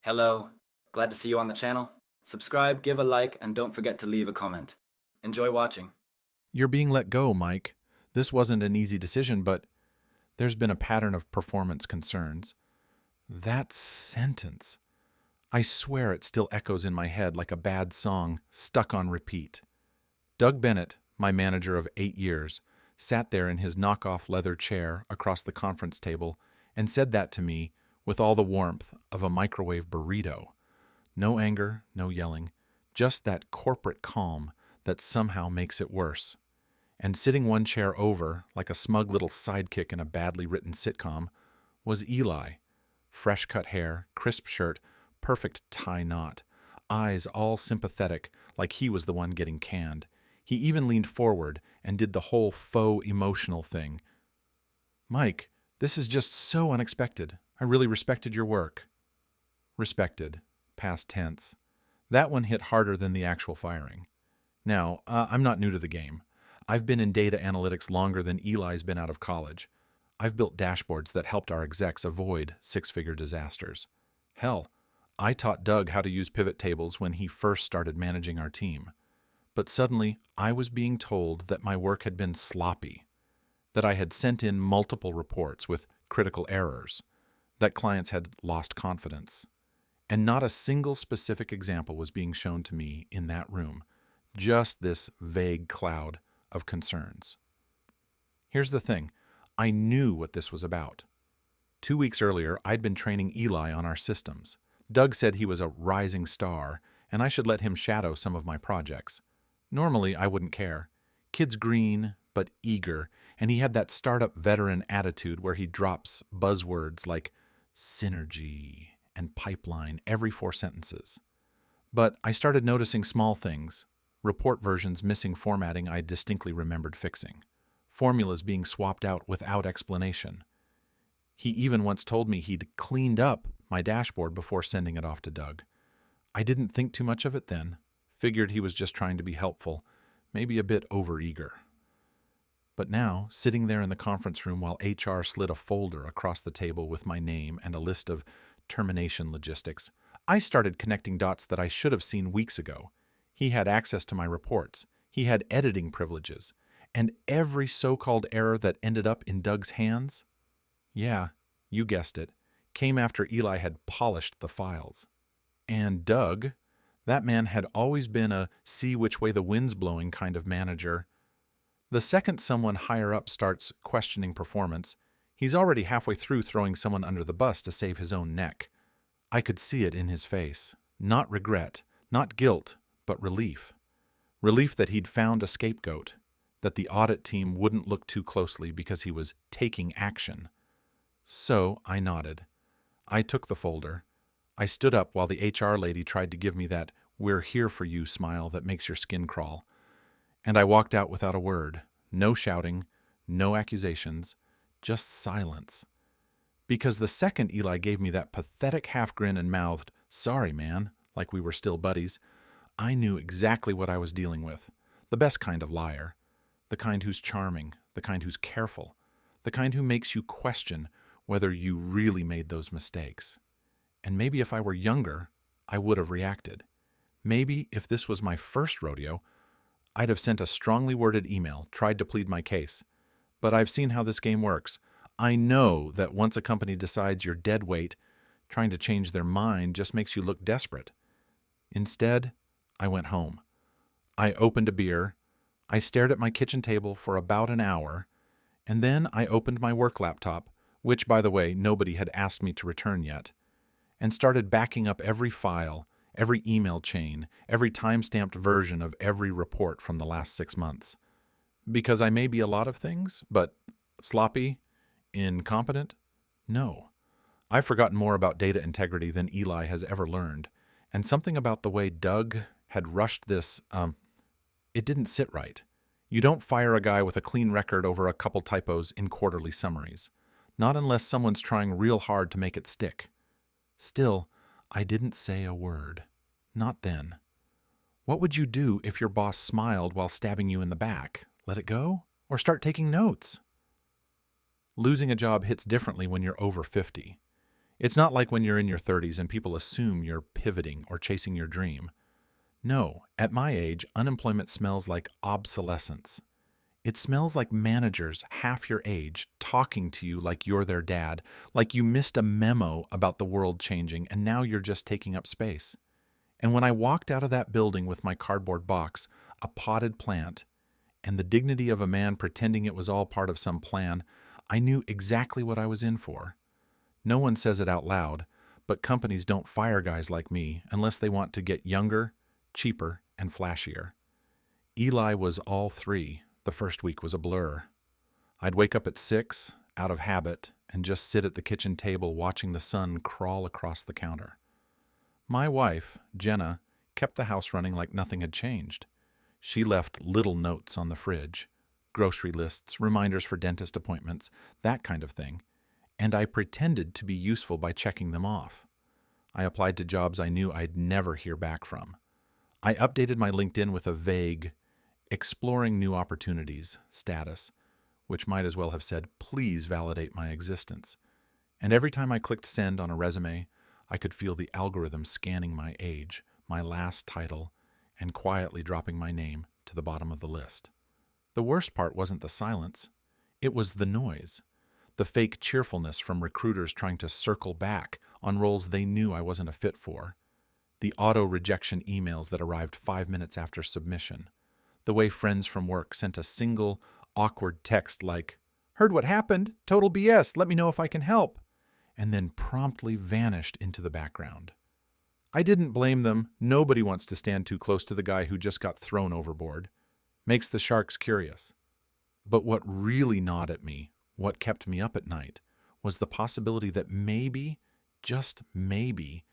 Hello, glad to see you on the channel. Subscribe, give a like, and don't forget to leave a comment. Enjoy watching. You're being let go, Mike. This wasn't an easy decision, but there's been a pattern of performance concerns. That sentence. I swear it still echoes in my head like a bad song stuck on repeat. Doug Bennett, my manager of 8 years, sat there in his knockoff leather chair across the conference table and said that to me with all the warmth of a microwave burrito. No anger, no yelling, just that corporate calm that somehow makes it worse. And sitting one chair over, like a smug little sidekick in a badly written sitcom, was Eli. Fresh cut hair, crisp shirt, perfect tie knot, eyes all sympathetic, like he was the one getting canned. He even leaned forward and did the whole faux emotional thing. Mike, this is just so unexpected. I really respected your work. Respected. Past tense. That one hit harder than the actual firing. Now, I'm not new to the game. I've been in data analytics longer than Eli's been out of college. I've built dashboards that helped our execs avoid six-figure disasters. Hell, I taught Doug how to use pivot tables when he first started managing our team. But suddenly, I was being told that my work had been sloppy, that I had sent in multiple reports with critical errors, that clients had lost confidence. And not a single specific example was being shown to me in that room, just this vague cloud of concerns. Here's the thing. I knew what this was about. 2 weeks earlier, I'd been training Eli on our systems. Doug said he was a rising star, and I should let him shadow some of my projects. Normally, I wouldn't care. Kid's green, but eager, and he had that startup veteran attitude where he drops buzzwords like synergy and pipeline every 4 sentences. But I started noticing small things. Report versions missing formatting I distinctly remembered fixing. Formulas being swapped out without explanation. He even once told me he'd cleaned up my dashboard before sending it off to Doug. I didn't think too much of it then. Figured he was just trying to be helpful, maybe a bit overeager. But now, sitting there in the conference room while HR slid a folder across the table with my name and a list of termination logistics, I started connecting dots that I should have seen weeks ago. He had access to my reports. He had editing privileges. And every so-called error that ended up in Doug's hands, yeah, you guessed it, came after Eli had polished the files. And Doug, that man had always been a see which way the wind's blowing kind of manager. The second someone higher up starts questioning performance, he's already halfway through throwing someone under the bus to save his own neck. I could see it in his face. Not regret, not guilt, but relief. Relief that he'd found a scapegoat, that the audit team wouldn't look too closely because he was taking action. So I nodded. I took the folder. I stood up while the HR lady tried to give me that "we're here for you" smile that makes your skin crawl. And I walked out without a word. No shouting, no accusations, just silence. Because the second Eli gave me that pathetic half grin and mouthed, "Sorry, man," like we were still buddies, I knew exactly what I was dealing with. The best kind of liar. The kind who's charming, the kind who's careful, the kind who makes you question whether you really made those mistakes. And maybe if I were younger, I would have reacted. Maybe if this was my first rodeo, I'd have sent a strongly worded email, tried to plead my case. But I've seen how this game works. I know that once a company decides you're dead weight, trying to change their mind just makes you look desperate. Instead, I went home. I opened a beer. I stared at my kitchen table for about an hour, and then I opened my work laptop, which, by the way, nobody had asked me to return yet, and started backing up every file, every email chain, every time-stamped version of every report from the last 6 months. Because I may be a lot of things, but sloppy, incompetent? No. I've forgotten more about data integrity than Eli has ever learned, and something about the way Doug had rushed this, it didn't sit right. You don't fire a guy with a clean record over a couple typos in quarterly summaries. Not unless someone's trying real hard to make it stick. Still, I didn't say a word. Not then. What would you do if your boss smiled while stabbing you in the back? Let it go? Or start taking notes? Losing a job hits differently when you're over 50. It's not like when you're in your 30s and people assume you're pivoting or chasing your dream. No, at my age, unemployment smells like obsolescence. It smells like managers half your age talking to you like you're their dad, like you missed a memo about the world changing and now you're just taking up space. And when I walked out of that building with my cardboard box, a potted plant, and the dignity of a man pretending it was all part of some plan, I knew exactly what I was in for. No one says it out loud, but companies don't fire guys like me unless they want to get younger, cheaper, and flashier. Eli was all three. The first week was a blur. I'd wake up at 6, out of habit, and just sit at the kitchen table watching the sun crawl across the counter. My wife, Jenna, kept the house running like nothing had changed. She left little notes on the fridge, grocery lists, reminders for dentist appointments, that kind of thing, and I pretended to be useful by checking them off. I applied to jobs I knew I'd never hear back from. I updated my LinkedIn with a vague, exploring new opportunities status, which might as well have said, please validate my existence. And every time I clicked send on a resume, I could feel the algorithm scanning my age, my last title, and quietly dropping my name to the bottom of the list. The worst part wasn't the silence, it was the noise. The fake cheerfulness from recruiters trying to circle back on roles they knew I wasn't a fit for. The auto-rejection emails that arrived 5 minutes after submission. The way friends from work sent a single, awkward text like, "Heard what happened? Total BS. Let me know if I can help," and then promptly vanished into the background. I didn't blame them. Nobody wants to stand too close to the guy who just got thrown overboard. Makes the sharks curious. But what really gnawed at me, what kept me up at night, was the possibility that maybe, just maybe,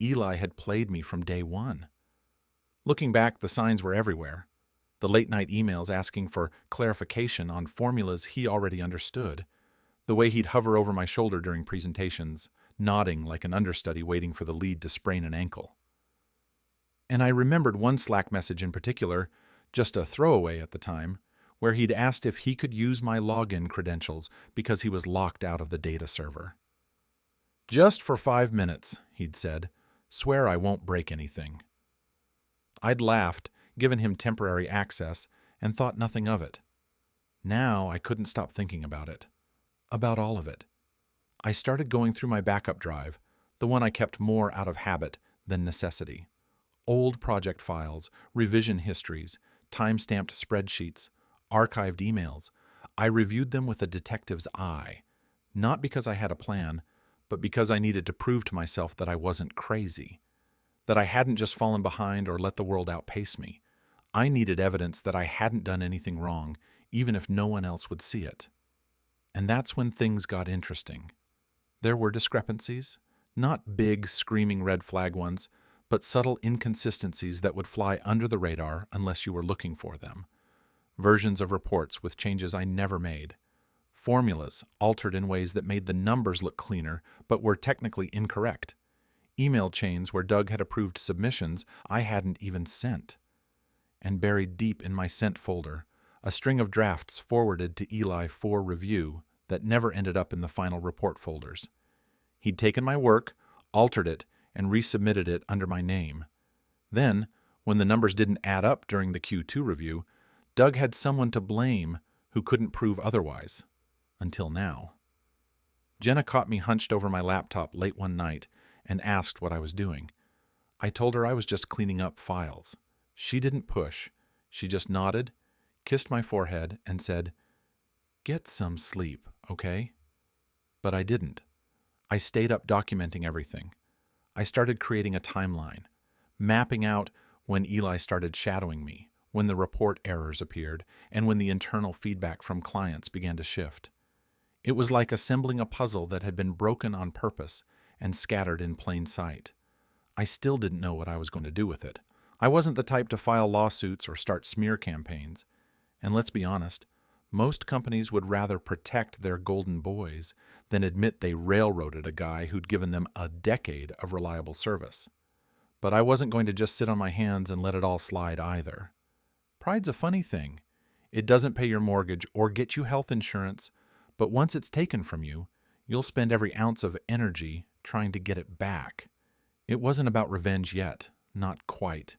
Eli had played me from day one. Looking back, the signs were everywhere. The late-night emails asking for clarification on formulas he already understood. The way he'd hover over my shoulder during presentations, nodding like an understudy waiting for the lead to sprain an ankle. And I remembered one Slack message in particular, just a throwaway at the time, where he'd asked if he could use my login credentials because he was locked out of the data server. "Just for 5 minutes," he'd said. "Swear I won't break anything." I'd laughed, given him temporary access, and thought nothing of it. Now I couldn't stop thinking about it. About all of it. I started going through my backup drive, the one I kept more out of habit than necessity. Old project files, revision histories, time-stamped spreadsheets, archived emails. I reviewed them with a detective's eye, not because I had a plan, but because I needed to prove to myself that I wasn't crazy, that I hadn't just fallen behind or let the world outpace me. I needed evidence that I hadn't done anything wrong, even if no one else would see it. And that's when things got interesting. There were discrepancies, not big, screaming red flag ones, but subtle inconsistencies that would fly under the radar unless you were looking for them. Versions of reports with changes I never made. Formulas altered in ways that made the numbers look cleaner, but were technically incorrect. Email chains where Doug had approved submissions I hadn't even sent. And buried deep in my sent folder, a string of drafts forwarded to Eli for review that never ended up in the final report folders. He'd taken my work, altered it, and resubmitted it under my name. Then, when the numbers didn't add up during the Q2 review, Doug had someone to blame who couldn't prove otherwise. Until now. Jenna caught me hunched over my laptop late one night and asked what I was doing. I told her I was just cleaning up files. She didn't push. She just nodded, kissed my forehead, and said, "Get some sleep, okay?" But I didn't. I stayed up documenting everything. I started creating a timeline, mapping out when Eli started shadowing me, when the report errors appeared, and when the internal feedback from clients began to shift. It was like assembling a puzzle that had been broken on purpose and scattered in plain sight. I still didn't know what I was going to do with it. I wasn't the type to file lawsuits or start smear campaigns. And let's be honest, most companies would rather protect their golden boys than admit they railroaded a guy who'd given them a decade of reliable service. But I wasn't going to just sit on my hands and let it all slide either. Pride's a funny thing. It doesn't pay your mortgage or get you health insurance, but once it's taken from you, you'll spend every ounce of energy trying to get it back. It wasn't about revenge yet, not quite.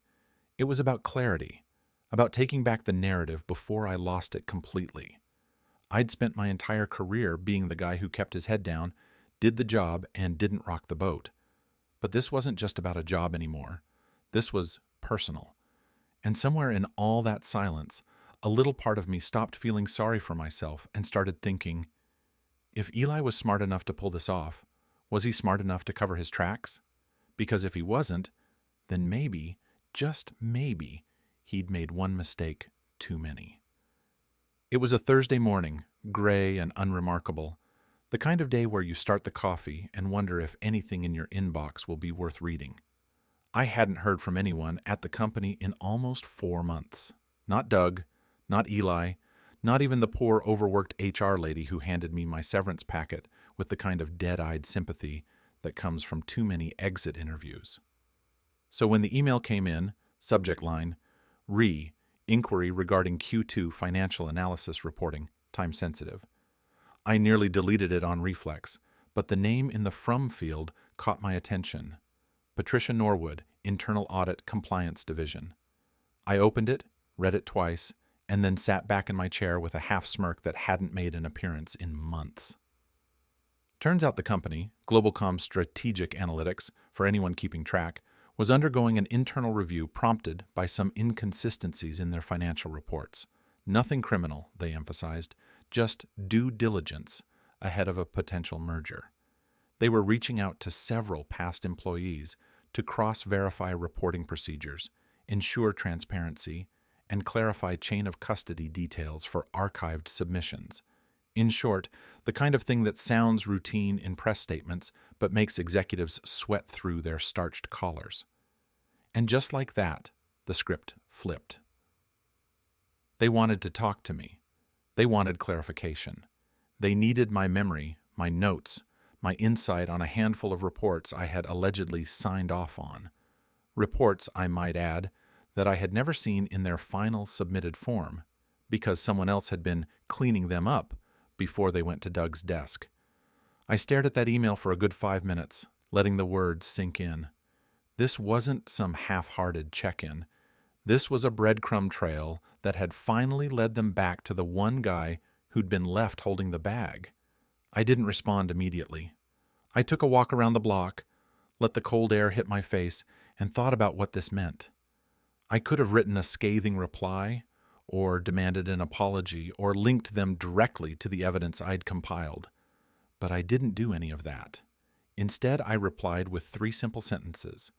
It was about clarity, about taking back the narrative before I lost it completely. I'd spent my entire career being the guy who kept his head down, did the job, and didn't rock the boat. But this wasn't just about a job anymore. This was personal. And somewhere in all that silence, a little part of me stopped feeling sorry for myself and started thinking, if Eli was smart enough to pull this off, was he smart enough to cover his tracks? Because if he wasn't, then maybe, just maybe, he'd made one mistake too many. It was a Thursday morning, gray and unremarkable, the kind of day where you start the coffee and wonder if anything in your inbox will be worth reading. I hadn't heard from anyone at the company in almost 4 months. Not Doug, not Eli, not even the poor overworked HR lady who handed me my severance packet with the kind of dead-eyed sympathy that comes from too many exit interviews. So when the email came in, subject line, inquiry regarding Q2 financial analysis reporting, time sensitive. I nearly deleted it on reflex, but the name in the from field caught my attention. Patricia Norwood, Internal Audit Compliance Division. I opened it, read it twice, and then sat back in my chair with a half smirk that hadn't made an appearance in months. Turns out the company, Globalcom Strategic Analytics, for anyone keeping track, was undergoing an internal review prompted by some inconsistencies in their financial reports. Nothing criminal, they emphasized, just due diligence ahead of a potential merger. They were reaching out to several past employees to cross-verify reporting procedures, ensure transparency, and clarify chain of custody details for archived submissions. In short, the kind of thing that sounds routine in press statements but makes executives sweat through their starched collars. And just like that, the script flipped. They wanted to talk to me. They wanted clarification. They needed my memory, my notes, my insight on a handful of reports I had allegedly signed off on. Reports, I might add, that I had never seen in their final submitted form, because someone else had been cleaning them up before they went to Doug's desk. I stared at that email for a good 5 minutes, letting the words sink in. This wasn't some half-hearted check-in. This was a breadcrumb trail that had finally led them back to the one guy who'd been left holding the bag. I didn't respond immediately. I took a walk around the block, let the cold air hit my face, and thought about what this meant. I could have written a scathing reply, or demanded an apology, or linked them directly to the evidence I'd compiled. But I didn't do any of that. Instead, I replied with 3 simple sentences.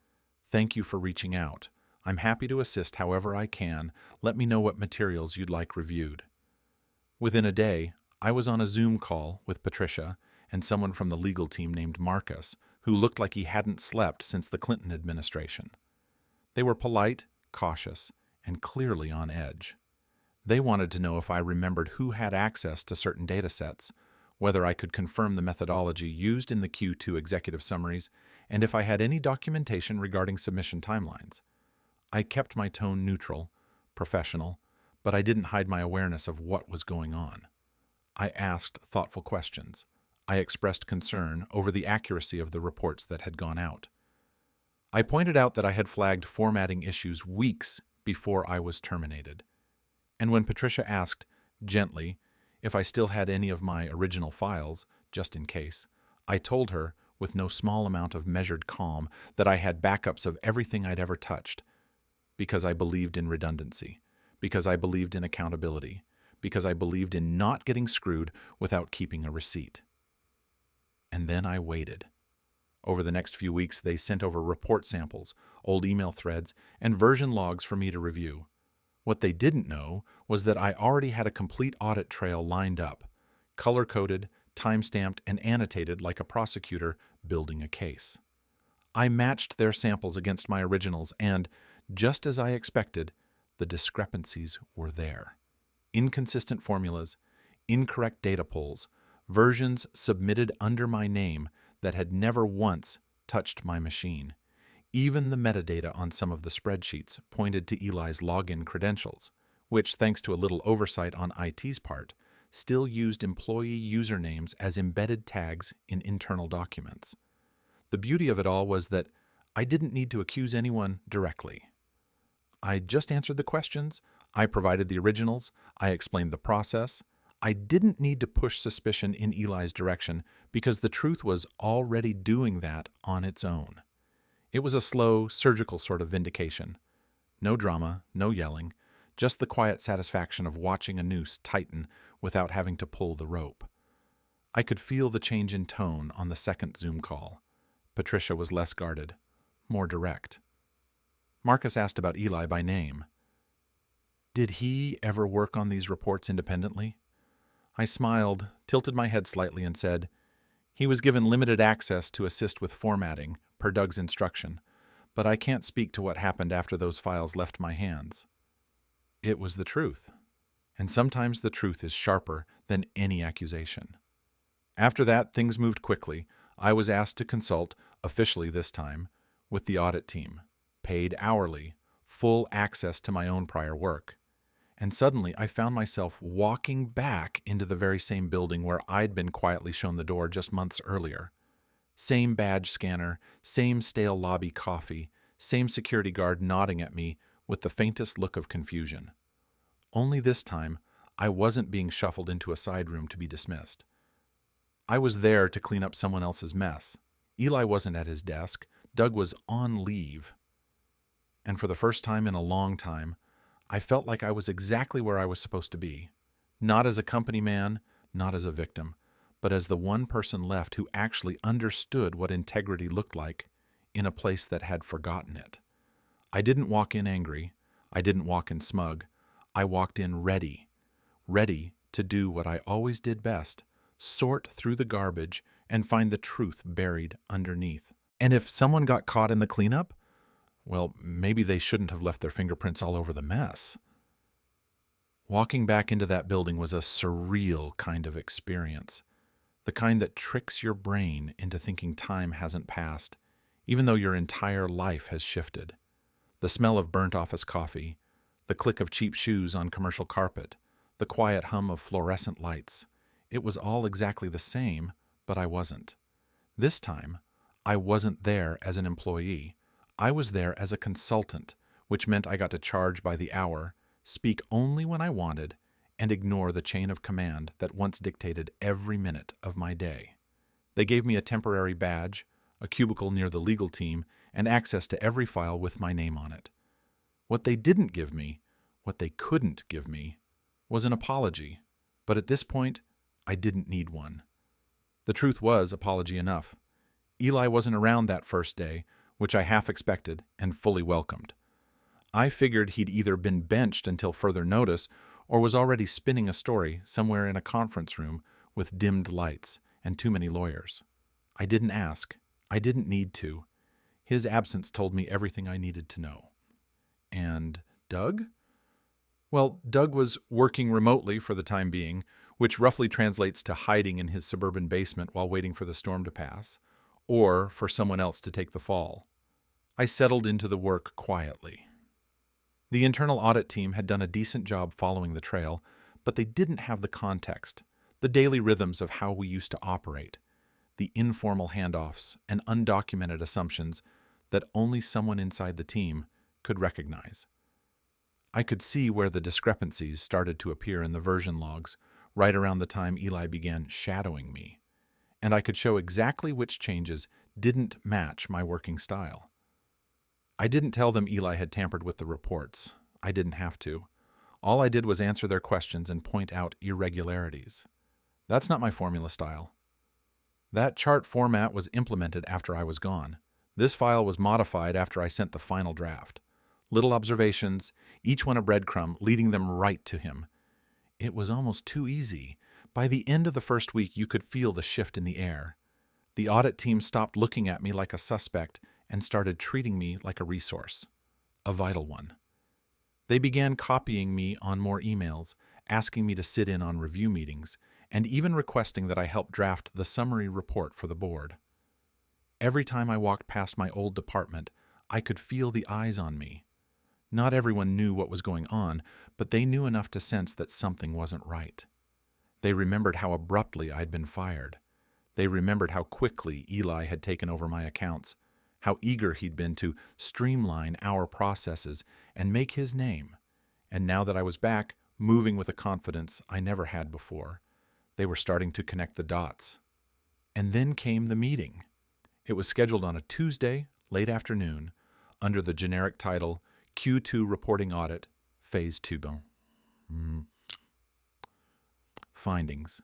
Thank you for reaching out. I'm happy to assist however I can. Let me know what materials you'd like reviewed. Within a day, I was on a Zoom call with Patricia and someone from the legal team named Marcus, who looked like he hadn't slept since the Clinton administration. They were polite, cautious, and clearly on edge. They wanted to know if I remembered who had access to certain data sets, whether I could confirm the methodology used in the Q2 executive summaries, and if I had any documentation regarding submission timelines. I kept my tone neutral, professional, but I didn't hide my awareness of what was going on. I asked thoughtful questions. I expressed concern over the accuracy of the reports that had gone out. I pointed out that I had flagged formatting issues weeks before I was terminated. And when Patricia asked, gently, if I still had any of my original files, just in case, I told her, with no small amount of measured calm, that I had backups of everything I'd ever touched, because I believed in redundancy, because I believed in accountability, because I believed in not getting screwed without keeping a receipt. And then I waited. Over the next few weeks, they sent over report samples, old email threads, and version logs for me to review. What they didn't know was that I already had a complete audit trail lined up, color-coded, time-stamped, and annotated like a prosecutor building a case. I matched their samples against my originals, and, just as I expected, the discrepancies were there. Inconsistent formulas, incorrect data pulls, versions submitted under my name that had never once touched my machine. Even the metadata on some of the spreadsheets pointed to Eli's login credentials, which, thanks to a little oversight on IT's part, still used employee usernames as embedded tags in internal documents. The beauty of it all was that I didn't need to accuse anyone directly. I just answered the questions, I provided the originals, I explained the process. I didn't need to push suspicion in Eli's direction because the truth was already doing that on its own. It was a slow, surgical sort of vindication. No drama, no yelling, just the quiet satisfaction of watching a noose tighten without having to pull the rope. I could feel the change in tone on the second Zoom call. Patricia was less guarded, more direct. Marcus asked about Eli by name. Did he ever work on these reports independently? I smiled, tilted my head slightly, and said, he was given limited access to assist with formatting, per Doug's instruction, but I can't speak to what happened after those files left my hands. It was the truth, and sometimes the truth is sharper than any accusation. After that, things moved quickly. I was asked to consult, officially this time, with the audit team, paid hourly, full access to my own prior work. And suddenly I found myself walking back into the very same building where I'd been quietly shown the door just months earlier. Same badge scanner, same stale lobby coffee, same security guard nodding at me with the faintest look of confusion. Only this time, I wasn't being shuffled into a side room to be dismissed. I was there to clean up someone else's mess. Eli wasn't at his desk. Doug was on leave. And for the first time in a long time, I felt like I was exactly where I was supposed to be. Not as a company man, not as a victim, but as the one person left who actually understood what integrity looked like in a place that had forgotten it. I didn't walk in angry. I didn't walk in smug. I walked in ready to do what I always did best, sort through the garbage and find the truth buried underneath. And if someone got caught in the cleanup, well, maybe they shouldn't have left their fingerprints all over the mess. Walking back into that building was a surreal kind of experience, the kind that tricks your brain into thinking time hasn't passed, even though your entire life has shifted. The smell of burnt office coffee, the click of cheap shoes on commercial carpet, the quiet hum of fluorescent lights. It was all exactly the same, but I wasn't. This time, I wasn't there as an employee. I was there as a consultant, which meant I got to charge by the hour, speak only when I wanted, and ignore the chain of command that once dictated every minute of my day. They gave me a temporary badge, a cubicle near the legal team, and access to every file with my name on it. What they didn't give me, what they couldn't give me, was an apology, but at this point, I didn't need one. The truth was apology enough. Eli wasn't around that first day, which I half expected and fully welcomed. I figured he'd either been benched until further notice or was already spinning a story somewhere in a conference room with dimmed lights and too many lawyers. I didn't ask. I didn't need to. His absence told me everything I needed to know. And Doug? Well, Doug was working remotely for the time being, which roughly translates to hiding in his suburban basement while waiting for the storm to pass, or for someone else to take the fall. I settled into the work quietly. The internal audit team had done a decent job following the trail, but they didn't have the context, the daily rhythms of how we used to operate, the informal handoffs and undocumented assumptions that only someone inside the team could recognize. I could see where the discrepancies started to appear in the version logs right around the time Eli began shadowing me, and I could show exactly which changes didn't match my working style. I didn't tell them Eli had tampered with the reports. I didn't have to. All I did was answer their questions and point out irregularities. That's not my formula style. That chart format was implemented after I was gone. This file was modified after I sent the final draft. Little observations, each one a breadcrumb, leading them right to him. It was almost too easy. By the end of the first week, you could feel the shift in the air. The audit team stopped looking at me like a suspect and started treating me like a resource, a vital one. They began copying me on more emails, asking me to sit in on review meetings, and even requesting that I help draft the summary report for the board. Every time I walked past my old department, I could feel the eyes on me. Not everyone knew what was going on, but they knew enough to sense that something wasn't right. They remembered how abruptly I'd been fired. They remembered how quickly Eli had taken over my accounts, how eager he'd been to streamline our processes and make his name. And now that I was back, moving with a confidence I never had before, they were starting to connect the dots. And then came the meeting. It was scheduled on a Tuesday, late afternoon, under the generic title Q2 Reporting Audit, Phase 2. Findings.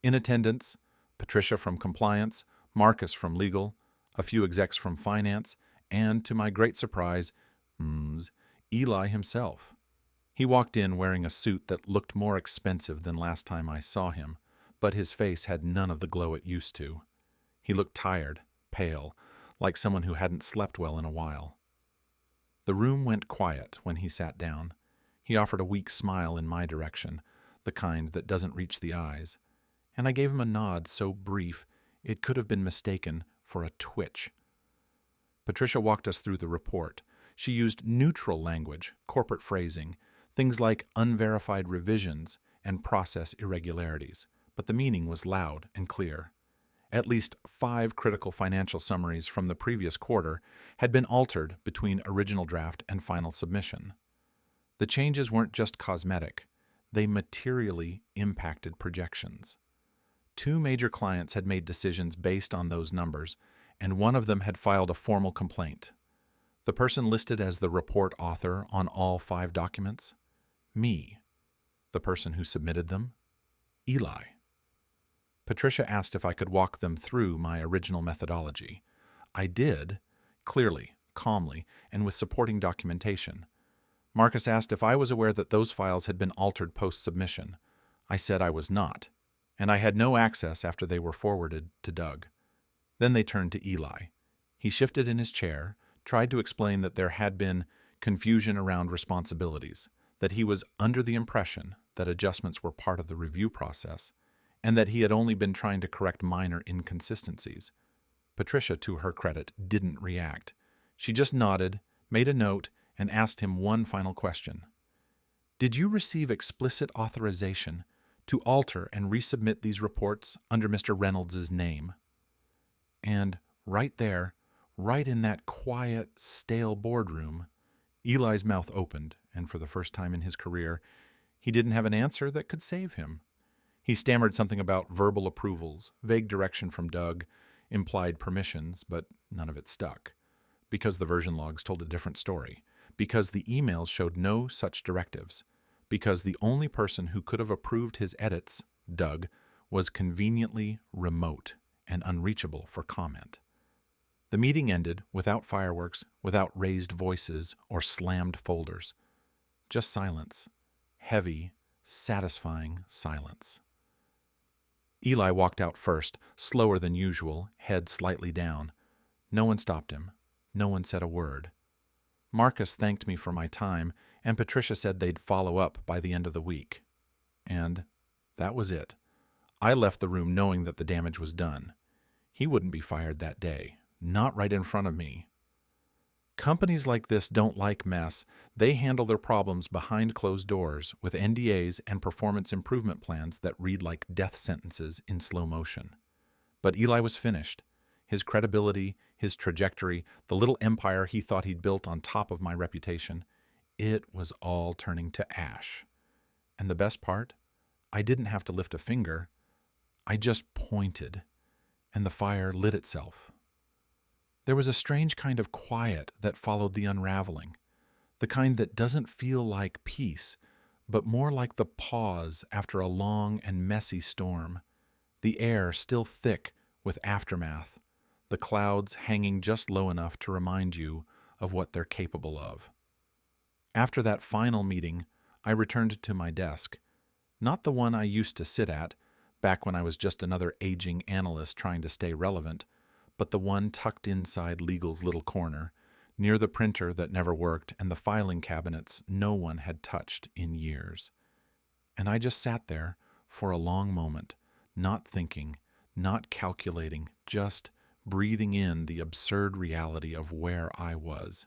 In attendance, Patricia from Compliance, Marcus from Legal, a few execs from Finance, and, to my great surprise, Eli himself. He walked in wearing a suit that looked more expensive than last time I saw him, but his face had none of the glow it used to. He looked tired, pale, like someone who hadn't slept well in a while. The room went quiet when he sat down. He offered a weak smile in my direction, the kind that doesn't reach the eyes, and I gave him a nod so brief it could have been mistaken for a twitch. Patricia walked us through the report. She used neutral language, corporate phrasing, things like unverified revisions and process irregularities, but the meaning was loud and clear. At least 5 critical financial summaries from the previous quarter had been altered between original draft and final submission. The changes weren't just cosmetic, they materially impacted projections. 2 major clients had made decisions based on those numbers, and one of them had filed a formal complaint. The person listed as the report author on all 5 documents? Me. The person who submitted them? Eli. Patricia asked if I could walk them through my original methodology. I did, clearly, calmly, and with supporting documentation. Marcus asked if I was aware that those files had been altered post-submission. I said I was not, and I had no access after they were forwarded to Doug. Then they turned to Eli. He shifted in his chair, tried to explain that there had been confusion around responsibilities, that he was under the impression that adjustments were part of the review process, and that he had only been trying to correct minor inconsistencies. Patricia, to her credit, didn't react. She just nodded, made a note, and asked him one final question. Did you receive explicit authorization to alter and resubmit these reports under Mr. Reynolds' name? And right there, right in that quiet, stale boardroom, Eli's mouth opened, and for the first time in his career, he didn't have an answer that could save him. He stammered something about verbal approvals, vague direction from Doug, implied permissions, but none of it stuck, because the version logs told a different story, because the emails showed no such directives, because the only person who could have approved his edits, Doug, was conveniently remote and unreachable for comment. The meeting ended without fireworks, without raised voices or slammed folders. Just silence. Heavy, satisfying silence. Eli walked out first, slower than usual, head slightly down. No one stopped him. No one said a word. Marcus thanked me for my time, and Patricia said they'd follow up by the end of the week. And that was it. I left the room knowing that the damage was done. He wouldn't be fired that day, not right in front of me. Companies like this don't like mess. They handle their problems behind closed doors with NDAs and performance improvement plans that read like death sentences in slow motion. But Eli was finished. His credibility, his trajectory, the little empire he thought he'd built on top of my reputation, it was all turning to ash. And the best part? I didn't have to lift a finger. I just pointed, and the fire lit itself. There was a strange kind of quiet that followed the unraveling, the kind that doesn't feel like peace, but more like the pause after a long and messy storm, the air still thick with aftermath, the clouds hanging just low enough to remind you of what they're capable of. After that final meeting, I returned to my desk, not the one I used to sit at, back when I was just another aging analyst trying to stay relevant, but the one tucked inside legal's little corner, near the printer that never worked and the filing cabinets no one had touched in years. And I just sat there for a long moment, not thinking, not calculating, just breathing in the absurd reality of where I was.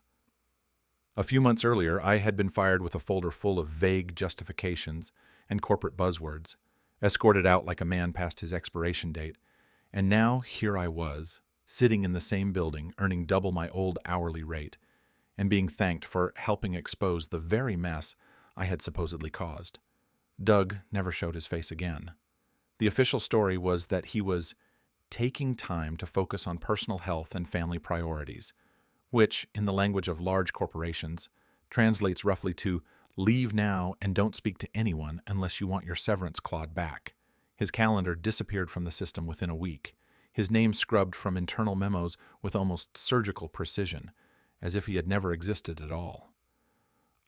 A few months earlier, I had been fired with a folder full of vague justifications and corporate buzzwords, escorted out like a man past his expiration date, And now here I was, sitting in the same building, earning double my old hourly rate, and being thanked for helping expose the very mess I had supposedly caused. Doug never showed his face again. The official story was that he was taking time to focus on personal health and family priorities, which, in the language of large corporations, translates roughly to leave now and don't speak to anyone unless you want your severance clawed back. His calendar disappeared from the system within a week, his name scrubbed from internal memos with almost surgical precision, as if he had never existed at all.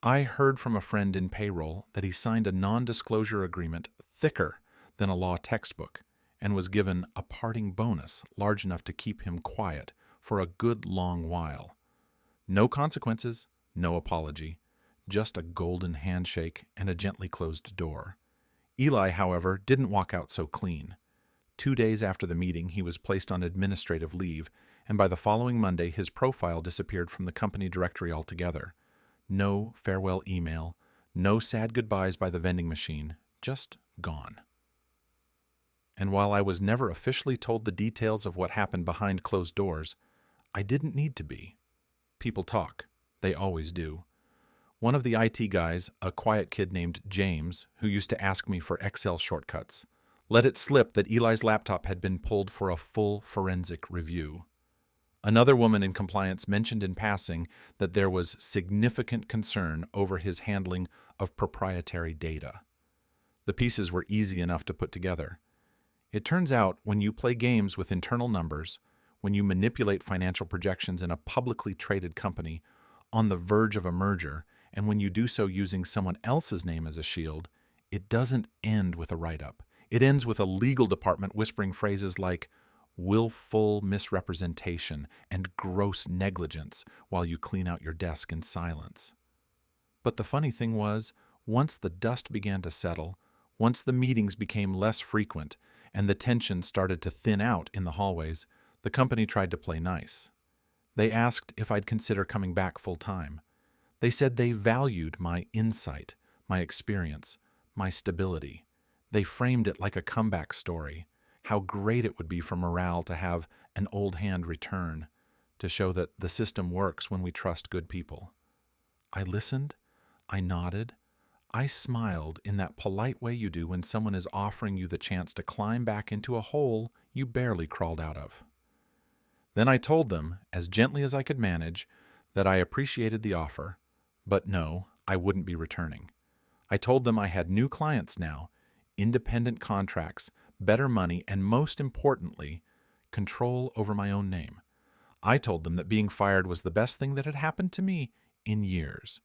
I heard from a friend in payroll that he signed a non-disclosure agreement thicker than a law textbook and was given a parting bonus large enough to keep him quiet for a good long while. No consequences, no apology, just a golden handshake and a gently closed door. Eli, however, didn't walk out so clean. 2 days after the meeting, he was placed on administrative leave, and by the following Monday, his profile disappeared from the company directory altogether. No farewell email, no sad goodbyes by the vending machine, just gone. And while I was never officially told the details of what happened behind closed doors, I didn't need to be. People talk. They always do. One of the IT guys, a quiet kid named James, who used to ask me for Excel shortcuts, let it slip that Eli's laptop had been pulled for a full forensic review. Another woman in compliance mentioned in passing that there was significant concern over his handling of proprietary data. The pieces were easy enough to put together. It turns out when you play games with internal numbers, when you manipulate financial projections in a publicly traded company on the verge of a merger, and when you do so using someone else's name as a shield, it doesn't end with a write-up. It ends with a legal department whispering phrases like willful misrepresentation and gross negligence while you clean out your desk in silence. But the funny thing was, once the dust began to settle, once the meetings became less frequent, and the tension started to thin out in the hallways, the company tried to play nice. They asked if I'd consider coming back full-time. They said they valued my insight, my experience, my stability. They framed it like a comeback story, how great it would be for morale to have an old hand return, to show that the system works when we trust good people. I listened, I nodded, I smiled in that polite way you do when someone is offering you the chance to climb back into a hole you barely crawled out of. Then I told them, as gently as I could manage, that I appreciated the offer, but no, I wouldn't be returning. I told them I had new clients now, independent contracts, better money, and most importantly, control over my own name. I told them that being fired was the best thing that had happened to me in years,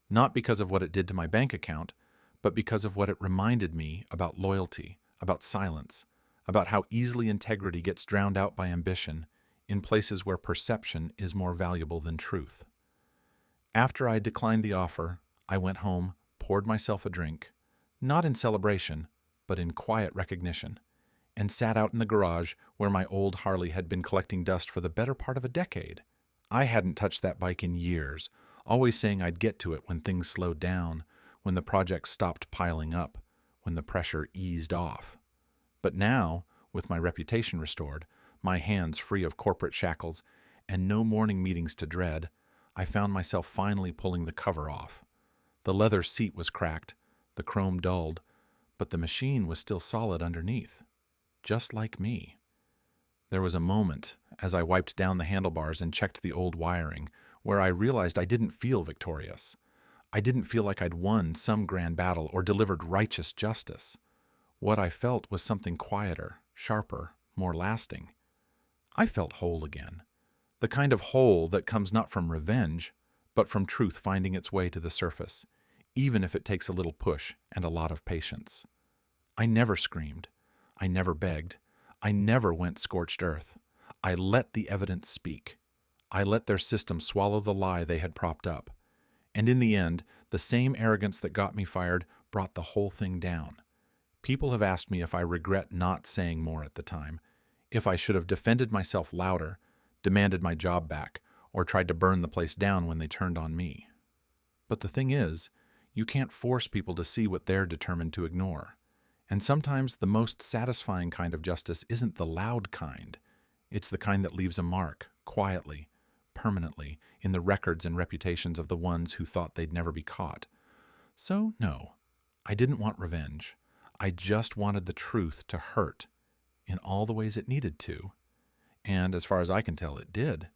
not because of what it did to my bank account, but because of what it reminded me about loyalty, about silence, about how easily integrity gets drowned out by ambition in places where perception is more valuable than truth. After I declined the offer, I went home, poured myself a drink, not in celebration, but in quiet recognition, and sat out in the garage where my old Harley had been collecting dust for the better part of a decade. I hadn't touched that bike in years, always saying I'd get to it when things slowed down, when the projects stopped piling up, when the pressure eased off. But now, with my reputation restored, my hands free of corporate shackles, and no morning meetings to dread, I found myself finally pulling the cover off. The leather seat was cracked, the chrome dulled, but the machine was still solid underneath, just like me. There was a moment, as I wiped down the handlebars and checked the old wiring, where I realized I didn't feel victorious. I didn't feel like I'd won some grand battle or delivered righteous justice. What I felt was something quieter, sharper, more lasting. I felt whole again. The kind of whole that comes not from revenge, but from truth finding its way to the surface, even if it takes a little push and a lot of patience. I never screamed. I never begged. I never went scorched earth. I let the evidence speak. I let their system swallow the lie they had propped up. And in the end, the same arrogance that got me fired brought the whole thing down. People have asked me if I regret not saying more at the time, if I should have defended myself louder, demanded my job back, or tried to burn the place down when they turned on me. But the thing is, you can't force people to see what they're determined to ignore. And sometimes the most satisfying kind of justice isn't the loud kind. It's the kind that leaves a mark, quietly, permanently, in the records and reputations of the ones who thought they'd never be caught. So, no, I didn't want revenge. I just wanted the truth to hurt in all the ways it needed to. And as far as I can tell, it did.